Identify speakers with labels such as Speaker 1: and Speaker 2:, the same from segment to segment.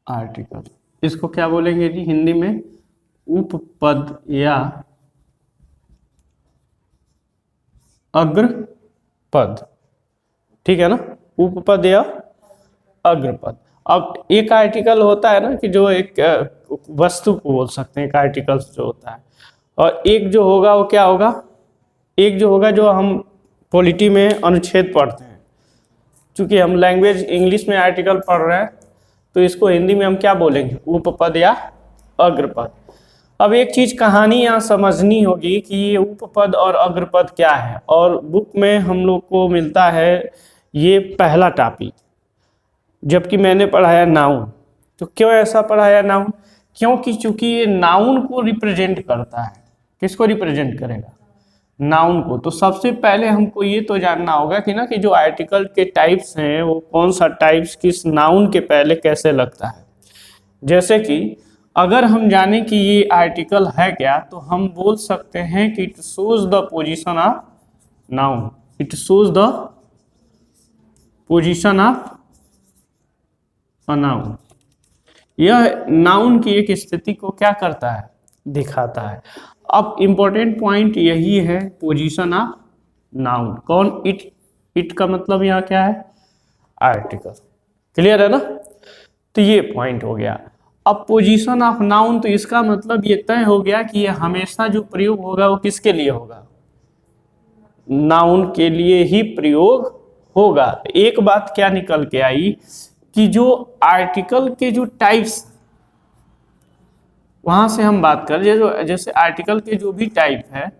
Speaker 1: Article, इसको क्या बोलेंगे जी हिंदी में? उपपद या अग्रपद, ठीक है ना, उपपद या अग्रपद। अब एक आर्टिकल होता है ना कि जो एक वस्तु को बोल सकते हैं, एक आर्टिकल जो होता है, और एक जो होगा वो क्या होगा, एक जो होगा जो हम पॉलिटी में अनुच्छेद पढ़ते हैं, चूंकि हम लैंग्वेज इंग्लिश में आर्टिकल पढ़ रहे हैं तो इसको हिंदी में हम क्या बोलेंगे? उपपद या अग्रपद। अब एक चीज़ कहानी यहाँ समझनी होगी कि ये उपपद और अग्रपद क्या है, और बुक में हम लोग को मिलता है ये पहला टॉपिक, जबकि मैंने पढ़ाया नाउन। तो क्यों ऐसा पढ़ाया नाउन? क्योंकि चूंकि ये नाउन को रिप्रेजेंट करता है। किसको रिप्रेजेंट करेगा? नाउन को। तो सबसे पहले हमको ये तो जानना होगा कि ना कि जो आर्टिकल के टाइप्स हैं वो कौन सा टाइप्स किस नाउन के पहले कैसे लगता है। जैसे कि अगर हम जाने कि ये आर्टिकल है क्या, तो हम बोल सकते हैं कि it shows the position of noun, it shows the position of a noun. यह नाउन की एक स्थिति को क्या करता है? दिखाता है। अब इंपॉर्टेंट पॉइंट यही है, पोजीशन ऑफ नाउन। कौन? इट। इट का मतलब यहाँ क्या है? आर्टिकल। क्लियर है ना? तो ये पॉइंट हो गया। अब पोजीशन ऑफ नाउन, तो इसका मतलब ये तय हो गया कि ये हमेशा जो प्रयोग होगा वो किसके लिए होगा? नाउन के लिए ही प्रयोग होगा। एक बात क्या निकल के आई कि जो आर्टिकल के जो टाइप्स, वहां से हम बात कर, जैसे आर्टिकल के जो भी टाइप है,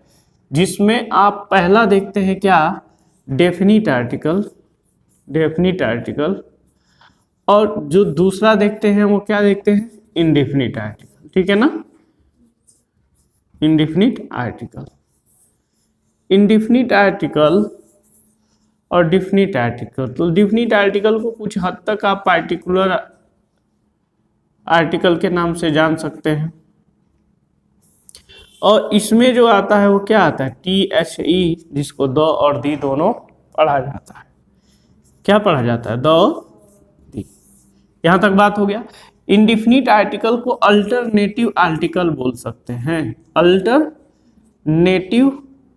Speaker 1: जिसमें आप पहला देखते हैं क्या? डेफिनिट आर्टिकल, डेफिनिट आर्टिकल, और जो दूसरा देखते हैं वो क्या देखते हैं? इंडेफिनिट आर्टिकल, ठीक है ना? इंडेफिनिट आर्टिकल, इंडेफिनिट आर्टिकल और डिफिनिट आर्टिकल। तो डिफिनिट आर्टिकल को कुछ हद तक आप पार्टिकुलर आर्टिकल के नाम से जान सकते हैं, और इसमें जो आता है वो क्या आता है? THE, जिसको द और दी दोनों पढ़ा जाता है। क्या पढ़ा जाता है? द और दी। यहां तक बात हो गया। इंडिफिनिट आर्टिकल को अल्टरनेटिव आर्टिकल बोल सकते हैं। अल्टरनेटिव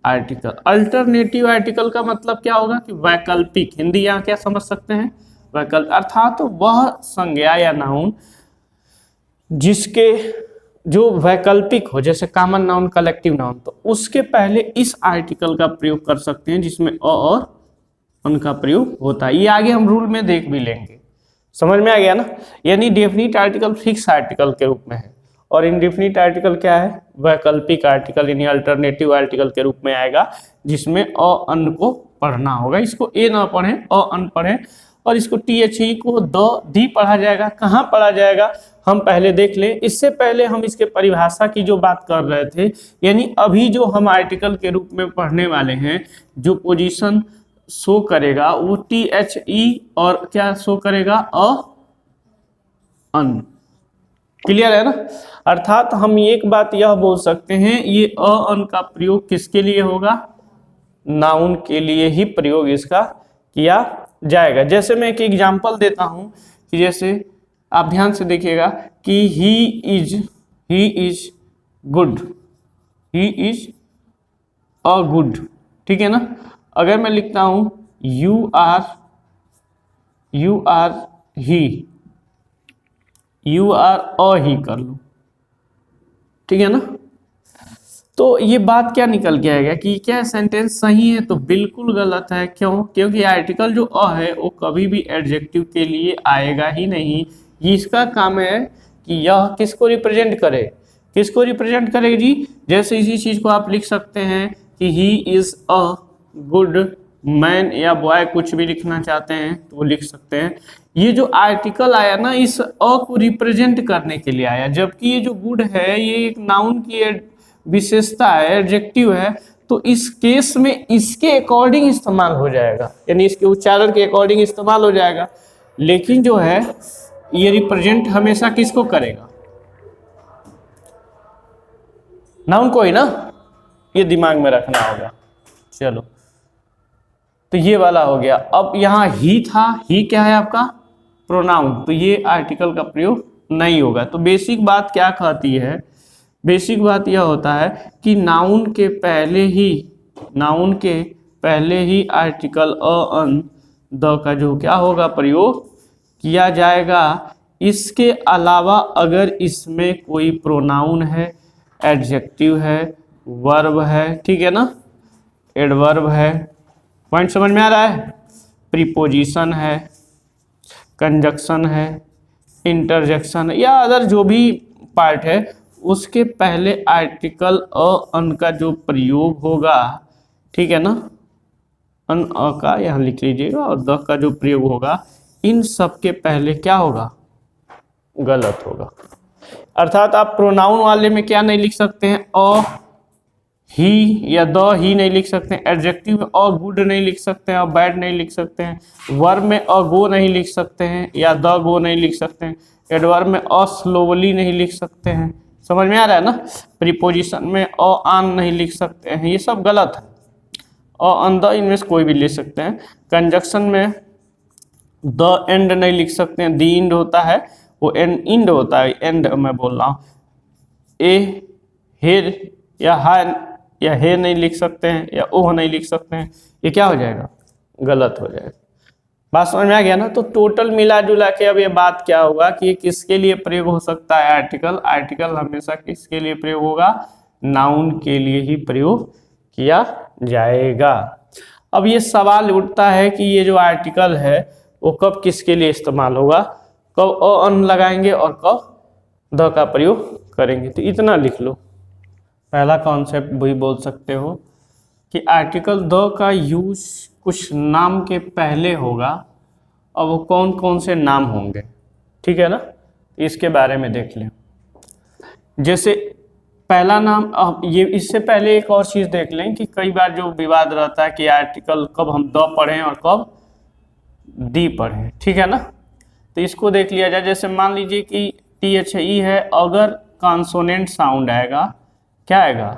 Speaker 1: आर्टिकल, अल्टरनेटिव आर्टिकल का मतलब क्या होगा कि वैकल्पिक। हिंदी यहाँ क्या समझ सकते हैं? वैकल्पिक, अर्थात वह संज्ञा या नाउन जिसके जो वैकल्पिक हो, जैसे कॉमन नाउन, कलेक्टिव नाउन, तो उसके पहले इस आर्टिकल का प्रयोग कर सकते हैं जिसमें अ और उनका प्रयोग होता है। ये आगे हम रूल में देख भी लेंगे। समझ में आ गया ना? यानी डेफिनिट आर्टिकल फिक्स आर्टिकल के रूप में है, और इनडेफिनिट आर्टिकल क्या है? वैकल्पिक आर्टिकल, यानी अल्टरनेटिव आर्टिकल के रूप में आएगा, जिसमें अ अन को पढ़ना होगा। इसको ए ना पढ़ें, अ अन पढ़ें, और इसको THE को द दी पढ़ा जाएगा। कहाँ पढ़ा जाएगा हम पहले देख लें। इससे पहले हम इसके परिभाषा की जो बात कर रहे थे, यानी अभी जो हम आर्टिकल के रूप में पढ़ने वाले हैं, जो पोजीशन शो करेगा वो THE और क्या शो करेगा? अ अन। क्लियर है ना? अर्थात हम एक बात यह बोल सकते हैं, ये अ अन का प्रयोग किसके लिए होगा? नाउन के लिए ही प्रयोग इसका किया जाएगा। जैसे मैं एक एग्जांपल देता हूं कि जैसे आप ध्यान से देखिएगा कि he is good, he is a good, ठीक है ना? अगर मैं लिखता हूं you are he, you are a he कर लो, ठीक है ना? तो ये बात क्या निकल के आएगा कि क्या सेंटेंस सही है? तो बिल्कुल गलत है। क्यों? क्योंकि आर्टिकल जो अ है वो कभी भी एडजेक्टिव के लिए आएगा ही नहीं। ये इसका काम है कि यह किसको रिप्रेजेंट करे? किसको रिप्रेजेंट करेगी जी? जैसे इसी चीज को आप लिख सकते हैं कि he is a good man, या बॉय, कुछ भी लिखना चाहते हैं तो वो लिख सकते हैं। ये जो आर्टिकल आया ना, इस अ को रिप्रेजेंट करने के लिए आया, जबकि ये जो गुड है ये एक नाउन की विशेषता है, एडजेक्टिव है, तो इस केस में इसके अकॉर्डिंग इस्तेमाल हो जाएगा, यानी इसके उच्चारण के अकॉर्डिंग इस्तेमाल हो जाएगा। लेकिन जो है ये रिप्रेजेंट हमेशा किसको करेगा? नाउन को ही ना, ये दिमाग में रखना होगा। चलो, तो ये वाला हो गया। अब यहाँ ही था, ही क्या है आपका? प्रोनाउन, तो ये आर्टिकल का प्रयोग नहीं होगा। तो बेसिक बात क्या कहती है, बेसिक बात यह होता है कि नाउन के पहले ही आर्टिकल अ अन द का जो क्या होगा प्रयोग किया जाएगा। इसके अलावा अगर इसमें कोई प्रोनाउन है, एडजेक्टिव है, वर्ब है, ठीक है ना, एडवर्ब है, पॉइंट समझ में आ रहा है, प्रीपोजिशन है, कंजक्शन है, इंटरजेक्शन या अदर जो भी पार्ट है, उसके पहले आर्टिकल अ अन का जो प्रयोग होगा, ठीक है ना, अन अ का यहाँ लिख लीजिएगा और द का जो प्रयोग होगा, इन सब के पहले क्या होगा, गलत होगा। अर्थात आप प्रोनाउन वाले में क्या नहीं लिख सकते हैं, अ ही या द ही नहीं लिख सकते हैं, एडजेक्टिव में अ गुड नहीं लिख सकते हैं और बैड नहीं लिख सकते हैं, वर्ब में अ गो नहीं लिख सकते हैं या द गो नहीं लिख सकते हैं, एडवर्ब में अ स्लोवली नहीं लिख सकते हैं, समझ में आ रहा है ना, प्रीपोजिशन में अ आन नहीं लिख सकते हैं, ये सब गलत है। अ अन द इनमें से कोई भी ले सकते हैं। कंजक्शन में द एंड नहीं लिख सकते हैं, दी इंड होता है, वो इंड होता है, एंड मैं बोल रहा हूँ। ए हेर या हा या हे नहीं लिख सकते हैं या ओह नहीं लिख सकते हैं, ये क्या हो जाएगा, गलत हो जाएगा। बात समझ में आ गया ना। तो टोटल मिला जुला के अब ये बात क्या होगा कि ये किसके लिए प्रयोग हो सकता है, आर्टिकल। आर्टिकल हमेशा किसके लिए प्रयोग होगा, नाउन के लिए ही प्रयोग किया जाएगा। अब ये सवाल उठता है कि ये जो आर्टिकल है वो कब किसके लिए इस्तेमाल होगा, कब अ अन लगाएंगे और कब द का प्रयोग करेंगे। तो इतना लिख लो, पहला कॉन्सेप्ट भी बोल सकते हो कि आर्टिकल द का यूज कुछ नाम के पहले होगा और वो कौन कौन से नाम होंगे, ठीक है ना, इसके बारे में देख लें। जैसे पहला नाम, ये इससे पहले एक और चीज़ देख लें कि कई बार जो विवाद रहता है कि आर्टिकल कब हम द पढ़ें और कब दी पढ़ें, ठीक है ना। तो इसको देख लिया जाए। जैसे मान लीजिए कि THE है, अगर कॉन्सोनेंट साउंड आएगा, क्या आएगा,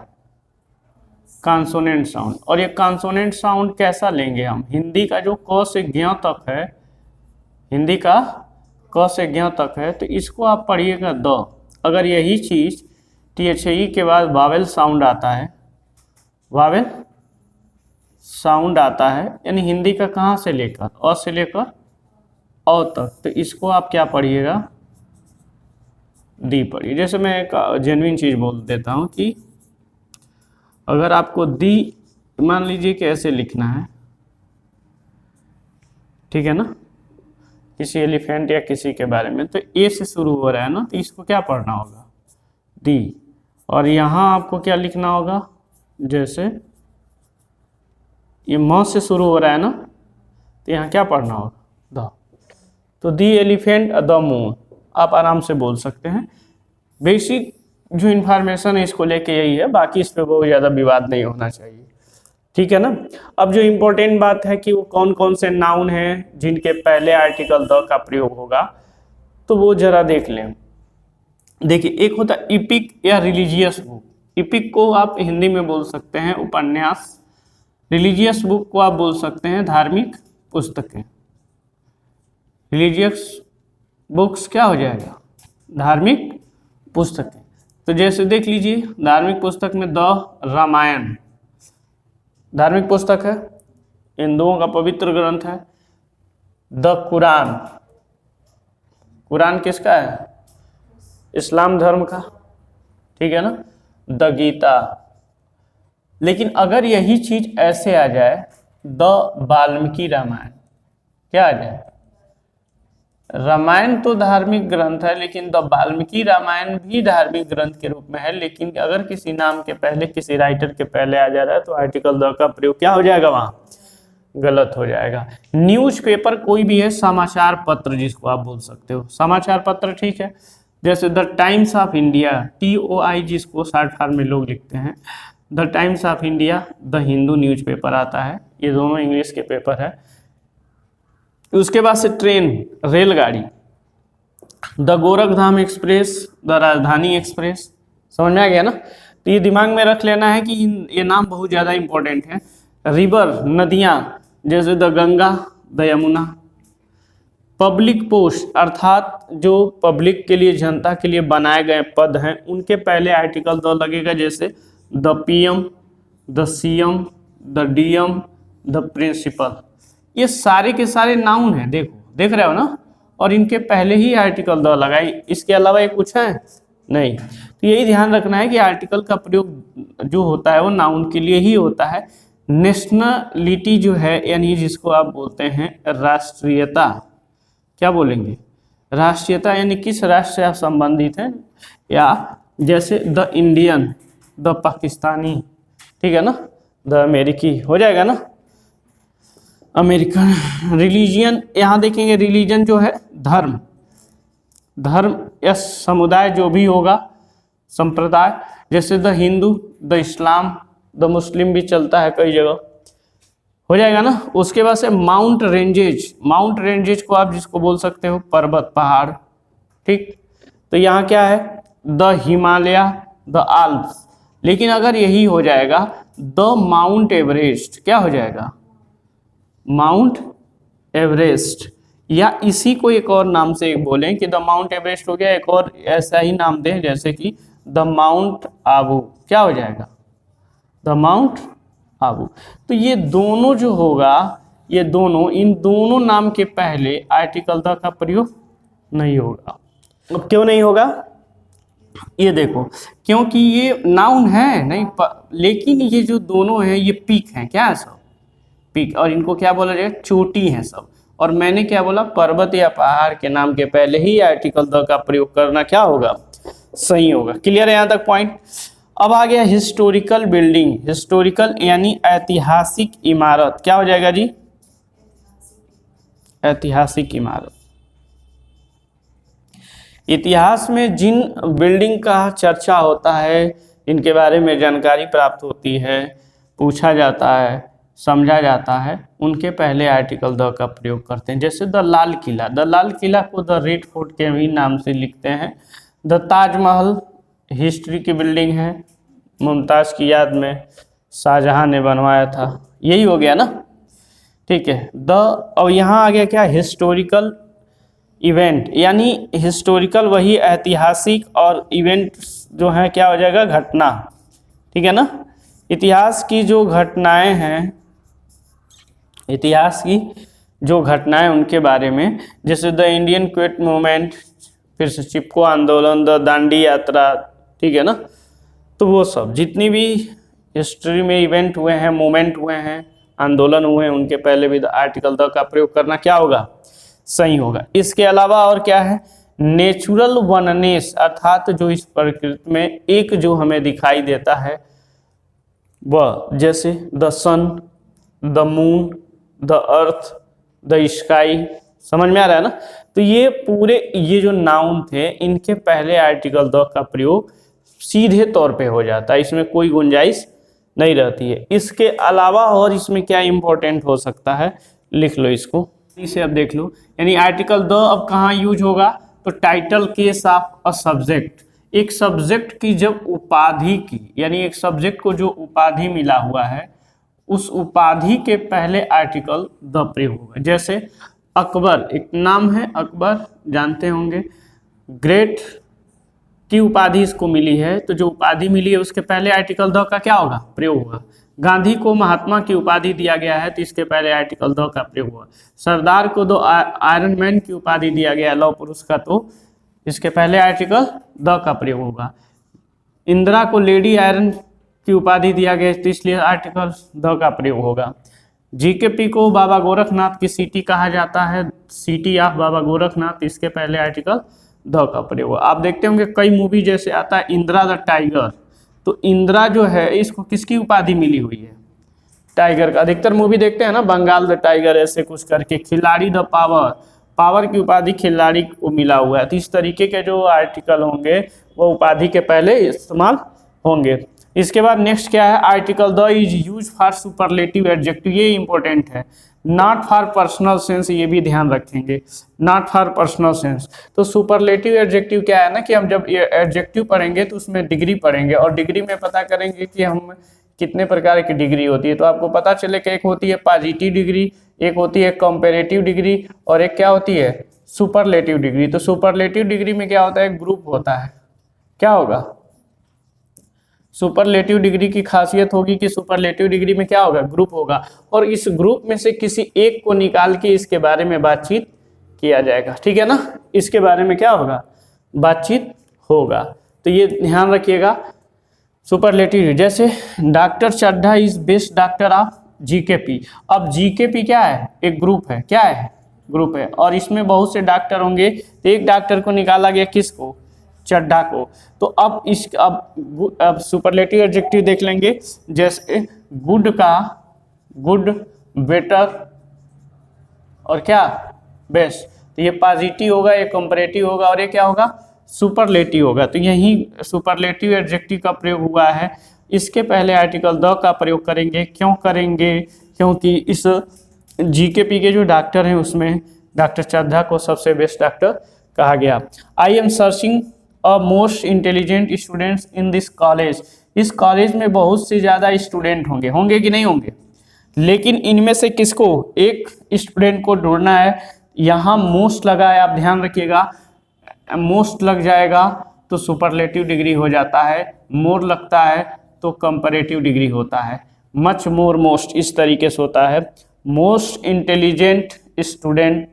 Speaker 1: कॉन्सोनेंट साउंड। और ये कॉन्सोनेंट साउंड कैसा लेंगे हम, हिंदी का जो क से ज्ञ तक है, हिंदी का क से ज्ञ तक है, तो इसको आप पढ़िएगा द। अगर यही चीज़ THE के बाद वावेल साउंड आता है, वावेल साउंड आता है, यानी हिंदी का कहाँ से लेकर, अ से लेकर औ तक, तो इसको आप क्या पढ़िएगा, दी पढ़िए। जैसे मैं एक जेन्युइन चीज़ बोल देता हूँ कि अगर आपको दी, मान लीजिए कि ऐसे लिखना है, ठीक है ना, किसी एलिफेंट या किसी के बारे में, तो ए से शुरू हो रहा है ना, तो इसको क्या पढ़ना होगा, दी। और यहाँ आपको क्या लिखना होगा, जैसे ये म से शुरू हो रहा है ना, तो यहाँ क्या पढ़ना होगा, द। तो दी एलिफेंट द मून, आप आराम से बोल सकते हैं। बेसिक जो इन्फॉर्मेशन है इसको लेके यही है, बाकी इस पर बहुत ज़्यादा विवाद नहीं होना चाहिए, ठीक है ना। अब जो इम्पोर्टेंट बात है कि वो कौन कौन से नाउन हैं जिनके पहले आर्टिकल द का प्रयोग होगा, तो वो जरा देख लें। देखिए, एक होता है इपिक या रिलीजियस बुक। इपिक को आप हिंदी में बोल सकते हैं उपन्यास, रिलीजियस बुक को आप बोल सकते हैं धार्मिक पुस्तकें। रिलीजियस बुक्स क्या हो जाएगा, धार्मिक पुस्तकें। तो जैसे देख लीजिए, धार्मिक पुस्तक में द रामायण धार्मिक पुस्तक है, हिंदुओं का पवित्र ग्रंथ है। द कुरान, कुरान किसका है, इस्लाम धर्म का, ठीक है ना। द गीता। लेकिन अगर यही चीज ऐसे आ जाए, द वाल्मीकि रामायण, क्या आ जाए, रामायण तो धार्मिक ग्रंथ है, लेकिन द वाल्मीकि रामायण भी धार्मिक ग्रंथ के रूप में है, लेकिन अगर किसी नाम के पहले, किसी राइटर के पहले आ जा रहा है, तो आर्टिकल द का प्रयोग क्या हो जाएगा, वहां गलत हो जाएगा। न्यूज़पेपर कोई भी है, समाचार पत्र जिसको आप बोल सकते हो, समाचार पत्र, ठीक है। जैसे the times of India, TOI जिसको शॉर्ट फॉर्म में लोग लिखते हैं, the times of India, the Hindu newspaper आता है, ये दोनों इंग्लिश के पेपर है। उसके बाद से ट्रेन, रेलगाड़ी, द गोरखधाम एक्सप्रेस, द राजधानी एक्सप्रेस, समझ में आ गया ना। तो ये दिमाग में रख लेना है कि ये नाम बहुत ज़्यादा इंपॉर्टेंट है। रिवर, नदियाँ, जैसे the Ganga, the Yamuna, public post अर्थात जो पब्लिक के लिए, जनता के लिए बनाए गए पद हैं, उनके पहले आर्टिकल द लगेगा, जैसे the PM, the CM, the DM, the principal. ये सारे के सारे नाउन हैं, देखो, देख रहे हो ना, और इनके पहले ही आर्टिकल द लगाई। इसके अलावा ये कुछ है नहीं। तो यही ध्यान रखना है कि आर्टिकल का प्रयोग जो होता है वो नाउन के लिए ही होता है। नेशनलिटी जो है, यानी जिसको आप बोलते हैं राष्ट्रीयता, क्या बोलेंगे, राष्ट्रीयता, यानी किस राष्ट्र से आप संबंधित हैं, या जैसे द इंडियन, द पाकिस्तानी, ठीक है ना, द अमेरिकी, हो जाएगा ना, अमेरिकन। रिलीजियन, यहाँ देखेंगे रिलीजन जो है धर्म, धर्म या समुदाय जो भी होगा, संप्रदाय, जैसे the Hindu, the Islam, the Muslim भी चलता है कई जगह, हो जाएगा ना। उसके बाद से माउंट रेंजेज, माउंट रेंजेज को आप जिसको बोल सकते हो पर्वत, पहाड़, ठीक। तो यहाँ क्या है, द हिमालय, द आल्प्स। लेकिन अगर यही हो जाएगा द माउंट एवरेस्ट, क्या हो जाएगा, माउंट एवरेस्ट, या इसी को एक और नाम से बोलें कि द माउंट एवरेस्ट हो गया, एक और ऐसा ही नाम दें जैसे कि द माउंट आबू, क्या हो जाएगा, द माउंट आबू। तो ये दोनों जो होगा, ये दोनों, इन दोनों नाम के पहले आर्टिकल द का प्रयोग नहीं होगा। अब क्यों नहीं होगा, ये देखो, क्योंकि ये नाउन है नहीं, लेकिन ये जो दोनों हैं ये पीक हैं, क्या है सब, पीक, और इनको क्या बोला जाएगा, चोटी हैं सब। और मैंने क्या बोला, पर्वत या पहाड़ के नाम के पहले ही आर्टिकल द का प्रयोग करना क्या होगा, सही होगा। क्लियर है यहाँ तक पॉइंट। अब आ गया हिस्टोरिकल बिल्डिंग, हिस्टोरिकल यानी ऐतिहासिक इमारत, क्या हो जाएगा जी, ऐतिहासिक इमारत। इतिहास में जिन बिल्डिंग का चर्चा होता है, इनके बारे में जानकारी प्राप्त होती है, पूछा जाता है, समझा जाता है, उनके पहले आर्टिकल द का प्रयोग करते हैं। जैसे द लाल किला, द लाल किला को द रेड फोर्ट के भी नाम से लिखते हैं। द ताजमहल हिस्ट्री की बिल्डिंग है, मुमताज़ की याद में शाहजहां ने बनवाया था, यही हो गया ना, ठीक है। द, और यहाँ आ गया क्या, हिस्टोरिकल इवेंट, यानी हिस्टोरिकल वही ऐतिहासिक, और इवेंट जो है क्या हो जाएगा, घटना, ठीक है ना। इतिहास की जो घटनाएं हैं, इतिहास की जो घटनाएं उनके बारे में, जैसे द इंडियन क्विट मूवमेंट, फिर से चिपको आंदोलन, द दांडी यात्रा, ठीक है ना। तो वो सब जितनी भी हिस्ट्री में इवेंट हुए हैं, मूवमेंट हुए हैं, आंदोलन हुए हैं, उनके पहले भी आर्टिकल द का प्रयोग करना क्या होगा, सही होगा। इसके अलावा और क्या है, नेचुरल वननेस, अर्थात जो इस प्रकृति में एक जो हमें दिखाई देता है वह, जैसे the sun, the moon, the earth, the sky, समझ में आ रहा है ना। तो ये पूरे, ये जो नाउन थे, इनके पहले आर्टिकल द का प्रयोग सीधे तौर पे हो जाता है, इसमें कोई गुंजाइश नहीं रहती है। इसके अलावा और इसमें क्या इंपॉर्टेंट हो सकता है, लिख लो इसको, इसे अब देख लो। यानी आर्टिकल द अब कहाँ यूज होगा, तो title case of a subject, एक सब्जेक्ट की जब उपाधि की, यानी एक सब्जेक्ट को जो उपाधि मिला हुआ है, उस उपाधि के पहले आर्टिकल द प्रयोग होगा। जैसे अकबर, एक नाम है अकबर, जानते होंगे, ग्रेट की उपाधि इसको मिली है, तो जो उपाधि मिली है उसके पहले आर्टिकल द का क्या होगा, प्रयोग होगा। गांधी को महात्मा की उपाधि दिया गया है, तो इसके पहले आर्टिकल द का प्रयोग होगा। सरदार को दो आयरन मैन की उपाधि दिया गया है, लौह पुरुष का, तो इसके पहले आर्टिकल द का प्रयोग होगा। इंदिरा को लेडी आयरन की उपाधि दिया गया, तो इसलिए आर्टिकल द का प्रयोग होगा। जीकेपी को बाबा गोरखनाथ की सिटी कहा जाता है, सिटी ऑफ बाबा गोरखनाथ, इसके पहले आर्टिकल द का प्रयोग। आप देखते होंगे कई मूवी जैसे आता है इंदिरा द टाइगर, तो इंदिरा जो है इसको किसकी उपाधि मिली हुई है, टाइगर का। अधिकतर मूवी देखते हैं ना, बंगाल द टाइगर ऐसे कुछ करके। खिलाड़ी द पावर, पावर की उपाधि खिलाड़ी को मिला हुआ है। तो इस तरीके के जो आर्टिकल होंगे वो उपाधि के पहले इस्तेमाल होंगे। इसके बाद नेक्स्ट क्या है, article the is use for superlative adjective, ये इंपॉर्टेंट है, नॉट फॉर पर्सनल सेंस, ये भी ध्यान रखेंगे, नॉट फॉर पर्सनल सेंस। तो सुपरलेटिव एडजेक्टिव क्या है ना, कि हम जब ये एडजेक्टिव पढ़ेंगे तो उसमें डिग्री पढ़ेंगे, और डिग्री में पता करेंगे कि हम कितने प्रकार की डिग्री होती है। तो आपको पता चले कि एक होती है पॉजिटिव डिग्री, एक होती है कंपैरेटिव डिग्री और एक क्या होती है सुपरलेटिव डिग्री। तो सुपरलेटिव डिग्री में क्या होता है, ग्रुप होता है। क्या होगा, सुपरलेटिव डिग्री की खासियत होगी कि सुपरलेटिव डिग्री में क्या होगा, ग्रुप होगा, और इस ग्रुप में से किसी एक को निकाल के इसके बारे में बातचीत किया जाएगा। ठीक है ना, इसके बारे में क्या होगा, बातचीत होगा। तो ये ध्यान रखिएगा सुपरलेटिव। जैसे doctor Chadha is best doctor of GKP. अब जीकेपी क्या है, एक ग्रुप है, क्या है, ग्रुप है, और इसमें बहुत से डॉक्टर होंगे, तो एक डॉक्टर को निकाला गया, किसको, चड्ढा को। तो अब सुपरलेटिव एडजेक्टिव देख लेंगे, जैसे गुड का गुड, बेटर और क्या, बेस्ट। तो ये पॉजिटिव होगा, ये कंपैरेटिव होगा, और ये क्या होगा, सुपरलेटिव होगा। तो यही सुपरलेटिव एडजेक्टिव का प्रयोग हुआ है। इसके पहले आर्टिकल द का प्रयोग करेंगे। क्यों करेंगे, क्योंकि इस जीकेपी के जो डॉक्टर हैं उसमें डॉक्टर चड्ढा को सबसे बेस्ट डॉक्टर कहा गया। I am searching a most intelligent students in this college. इस कॉलेज में बहुत से ज़्यादा स्टूडेंट होंगे, होंगे कि नहीं होंगे, लेकिन इनमें से किसको, एक स्टूडेंट को ढूंढना है। यहाँ मोस्ट लगा है, आप ध्यान रखिएगा, मोस्ट लग जाएगा तो सुपरलेटिव डिग्री हो जाता है, मोर लगता है तो कंपैरेटिव डिग्री होता है। मच मोर मोस्ट इस तरीके से होता है। Most intelligent student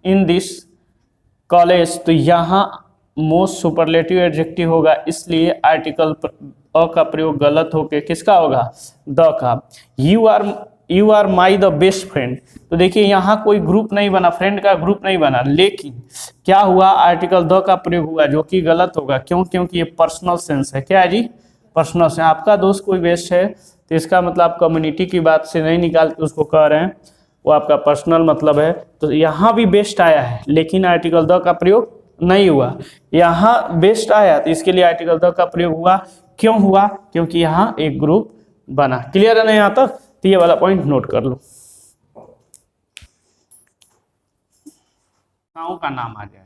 Speaker 1: in this college, तो यहाँ मोस्ट सुपरलेटिव एडजेक्टिव होगा, इसलिए आर्टिकल अ का प्रयोग गलत होके किसका होगा, द का। You are my the best friend. तो देखिए यहाँ कोई ग्रुप नहीं बना, फ्रेंड का ग्रुप नहीं बना, लेकिन क्या हुआ, आर्टिकल द का प्रयोग हुआ, जो कि गलत होगा। क्यों, क्योंकि ये पर्सनल सेंस है। क्या है जी, पर्सनल सेंस। आपका दोस्त कोई बेस्ट है तो इसका मतलब आप कम्युनिटी की बात से नहीं निकाल के उसको कह रहे हैं, वो आपका पर्सनल मतलब है। तो यहाँ भी बेस्ट आया है, लेकिन आर्टिकल द का प्रयोग नहीं हुआ। यहाँ बेस्ट आया तो इसके लिए आर्टिकल द का प्रयोग हुआ। क्यों हुआ, क्योंकि यहाँ एक ग्रुप बना। क्लियर है ना यहाँ तक, तो ये वाला पॉइंट नोट कर लो। गाँव का नाम आ जाए,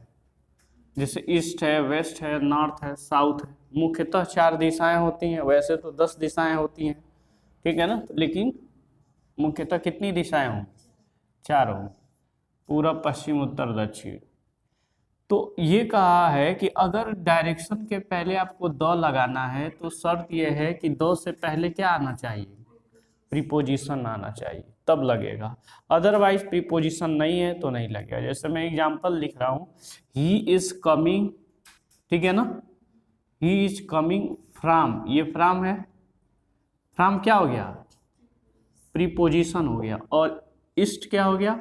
Speaker 1: जैसे ईस्ट है, वेस्ट है, नॉर्थ है, साउथ है। मुख्यतः 4 दिशाएं होती हैं, वैसे तो 10 दिशाएं होती हैं, ठीक है ना, लेकिन मुख्यतः कितनी दिशाएं होंगी, 4 होंगी, पूरब, पश्चिम, उत्तर, दक्षिण। तो ये कहा है कि अगर डायरेक्शन के पहले आपको द लगाना है तो शर्त यह है कि द से पहले क्या आना चाहिए, प्रीपोजिशन आना चाहिए, तब लगेगा। अदरवाइज प्रीपोजिशन नहीं है तो नहीं लगेगा। जैसे मैं एग्जांपल लिख रहा हूँ, ही इज कमिंग, ठीक है ना, ही इज कमिंग फ्रॉम, ये फ्रॉम है, फ्रॉम क्या हो गया, प्रीपोजिशन हो गया, और ईस्ट क्या हो गया,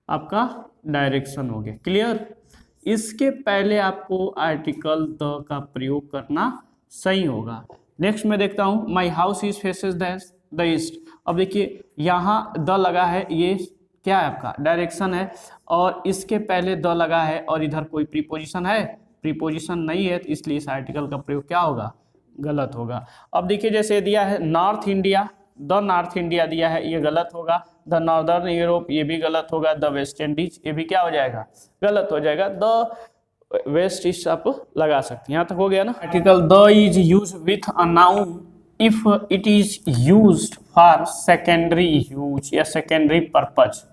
Speaker 1: आपका डायरेक्शन हो गया। क्लियर, इसके पहले आपको आर्टिकल द का प्रयोग करना सही होगा। नेक्स्ट मैं देखता हूँ, my house is faces the east. अब देखिए यहाँ द लगा है, ये क्या है, आपका डायरेक्शन है, और इसके पहले द लगा है, और इधर कोई प्रीपोजिशन है, प्रीपोजिशन नहीं है, तो इसलिए इस आर्टिकल का प्रयोग क्या होगा, गलत होगा। अब देखिए जैसे दिया है north India, the north India दिया है, ये गलत होगा। द नॉर्दर्न यूरोप, ये भी गलत होगा। द वेस्ट इंडीज, ये भी क्या हो जाएगा, गलत हो जाएगा। द वेस्ट ईस्ट आप लगा सकते हैं। यहाँ तक हो गया ना। Article the is use with a noun if it is used for secondary use या सेकेंडरी पर्पज,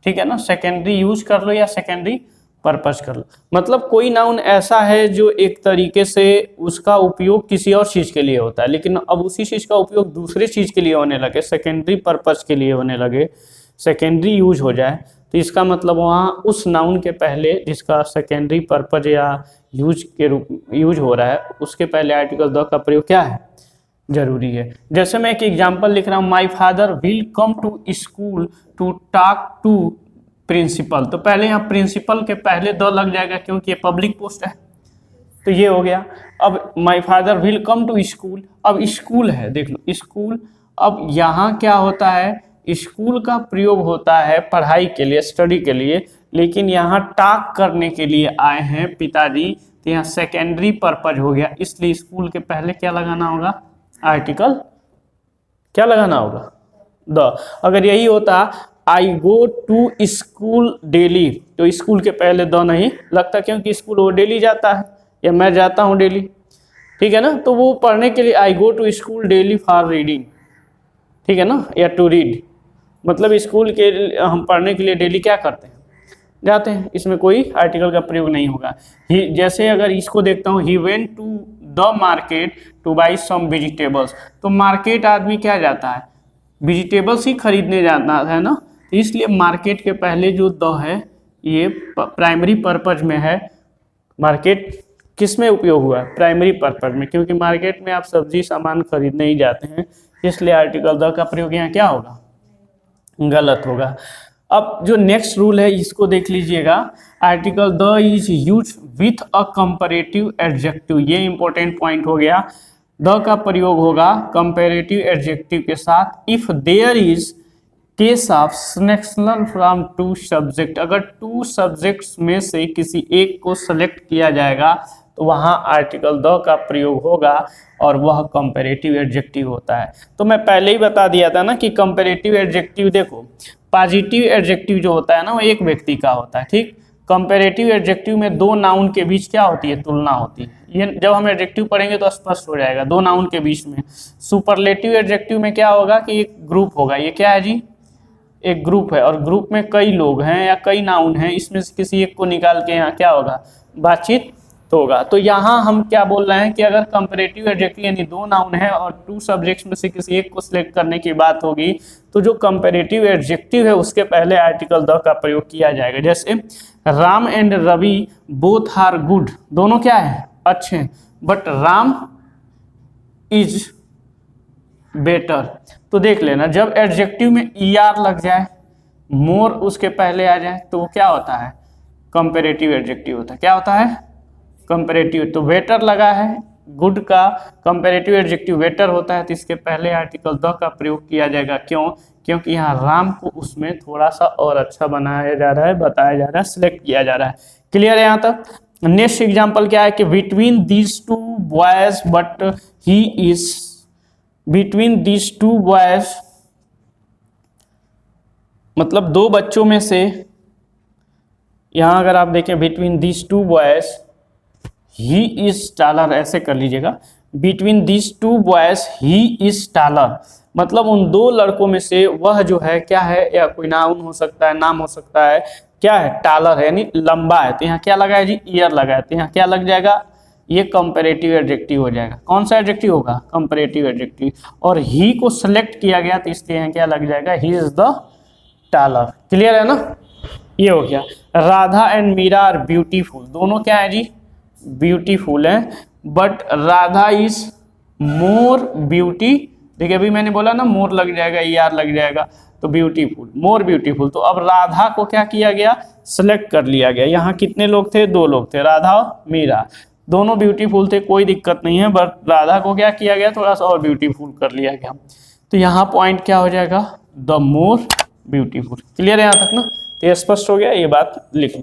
Speaker 1: ठीक है ना, सेकेंडरी यूज कर लो या सेकेंडरी पर्पज कर लो। मतलब कोई नाउन ऐसा है जो एक तरीके से उसका उपयोग किसी और चीज़ के लिए होता है, लेकिन अब उसी चीज़ का उपयोग दूसरे चीज़ के लिए होने लगे, सेकेंडरी पर्पज के लिए होने लगे, सेकेंडरी यूज हो जाए, तो इसका मतलब वहाँ उस नाउन के पहले जिसका सेकेंडरी पर्पज या यूज के रूप यूज हो रहा है, उसके पहले आर्टिकल द का प्रयोग क्या है, जरूरी है। जैसे मैं एक एग्जाम्पल लिख रहा हूँ, my father will come to school to talk to principal. तो पहले यहाँ प्रिंसिपल के पहले द लग जाएगा, क्योंकि ये पब्लिक पोस्ट है, तो ये हो गया। अब my father will come to school, अब स्कूल है, देख लो स्कूल। अब यहाँ क्या होता है, स्कूल का प्रयोग होता है पढ़ाई के लिए, स्टडी के लिए, लेकिन यहाँ टॉक करने के लिए आए हैं पिताजी, तो यहाँ सेकेंडरी पर्पज हो गया, इसलिए स्कूल के पहले क्या लगाना होगा, आर्टिकल क्या लगाना होगा, द। अगर यही होता आई गो टू स्कूल डेली, तो स्कूल के पहले द नहीं लगता, क्योंकि स्कूल वो डेली जाता है, या मैं जाता हूँ डेली, ठीक है ना, तो वो पढ़ने के लिए I go to school daily for reading, ठीक है ना, या टू रीड, मतलब स्कूल के हम पढ़ने के लिए डेली क्या करते हैं, जाते हैं, इसमें कोई आर्टिकल का प्रयोग नहीं होगा। ही, जैसे अगर इसको देखता हूँ, he went to the market to buy some vegetables, तो मार्केट आदमी क्या जाता है, वेजिटेबल्स ही खरीदने जाता है ना, तो इसलिए मार्केट के पहले जो द है ये प्राइमरी पर्पज में है। मार्केट किस में उपयोग हुआ है, प्राइमरी पर्पज में, क्योंकि मार्केट में आप सब्जी सामान खरीदने ही जाते हैं, इसलिए आर्टिकल द का प्रयोग यहाँ क्या होगा, गलत होगा। अब जो नेक्स्ट रूल है इसको देख लीजिएगा, article the is use with a comparative adjective, ये इंपॉर्टेंट पॉइंट हो गया। द का प्रयोग होगा कंपैरेटिव एडजेक्टिव के साथ if there is case of selection from two subject, अगर टू सब्जेक्ट्स में से किसी एक को सेलेक्ट किया जाएगा तो वहाँ आर्टिकल द का प्रयोग होगा और वह कंपैरेटिव एडजेक्टिव होता है। तो मैं पहले ही बता दिया था ना कि कंपैरेटिव एडजेक्टिव, देखो पॉजिटिव एडजेक्टिव जो होता है ना वो एक व्यक्ति का होता है, ठीक। कंपैरेटिव एडजेक्टिव में दो नाउन के बीच क्या होती है, तुलना होती है। ये जब हम एडजेक्टिव पढ़ेंगे तो स्पष्ट हो जाएगा, दो नाउन के बीच में। सुपरलेटिव एडजेक्टिव में क्या होगा कि एक ग्रुप होगा, ये क्या है जी, एक ग्रुप है, और ग्रुप में कई लोग हैं या कई नाउन हैं, इसमें से किसी एक को निकाल के यहाँ क्या होगा, बातचीत होगा। तो यहाँ हम क्या बोल रहे हैं कि अगर कंपैरेटिव एडजेक्टिव यानी दो नाउन है और टू सब्जेक्ट्स में से किसी एक को सिलेक्ट करने की बात होगी तो जो कंपैरेटिव एडजेक्टिव है उसके पहले आर्टिकल द का प्रयोग किया जाएगा। जैसे Ram and Ravi both are good, दोनों क्या है, अच्छे, बट राम इज बेटर। तो देख लेना, जब एडजेक्टिव में ER लग जाए, मोर उसके पहले आ जाए तो वो क्या होता है, कंपैरेटिव एडजेक्टिव होता है। क्या होता है, कंपैरेटिव। तो बेटर लगा है, गुड का कंपैरेटिव एडजेक्टिव बेटर होता है, तो इसके पहले आर्टिकल द का प्रयोग किया जाएगा। क्यों, क्योंकि यहाँ राम को उसमें थोड़ा सा और अच्छा बनाया जा रहा है, बताया जा रहा है, सिलेक्ट किया जा रहा है। क्लियर है यहाँ तक। नेक्स्ट एग्जाम्पल क्या है कि between these two boys but he is, between these two boys मतलब दो बच्चों में से, यहाँ अगर आप देखें between these two boys he is taller, ऐसे कर लीजिएगा, between these two boys he is taller, मतलब उन दो लड़कों में से वह जो है क्या है, या कोई नाउन हो सकता है, नाम हो सकता है, क्या है, टालर है यानी लंबा है। तो यहाँ क्या लगा है जी, ईयर लगा है, तो यहाँ क्या लग जाएगा, ये कंपैरेटिव एडजेक्टिव हो जाएगा। कौन सा एडजेक्टिव होगा, कंपैरेटिव एडजेक्टिव। और ही को सेलेक्ट किया गया तो इसलिए यहाँ क्या लग जाएगा, he is the taller. Clear है ना, ये हो गया। Radha and Meera are beautiful, दोनों क्या है जी, ब्यूटीफुल है, but Radha is more beauty, देखिए अभी मैंने बोला ना मोर लग जाएगा, ER लग जाएगा, तो ब्यूटीफुल, मोर ब्यूटीफुल। तो अब राधा को क्या किया गया, सेलेक्ट कर लिया गया। यहाँ कितने लोग थे, दो लोग थे, राधा और मीरा, दोनों ब्यूटीफुल थे, कोई दिक्कत नहीं है, बट राधा को क्या किया गया, थोड़ा सा और ब्यूटीफुल कर लिया गया। तो यहाँ पॉइंट क्या हो जाएगा, द मोर ब्यूटीफुल। क्लियर है यहाँ तक ना, तो ये स्पष्ट हो गया, ये बात लिख लो।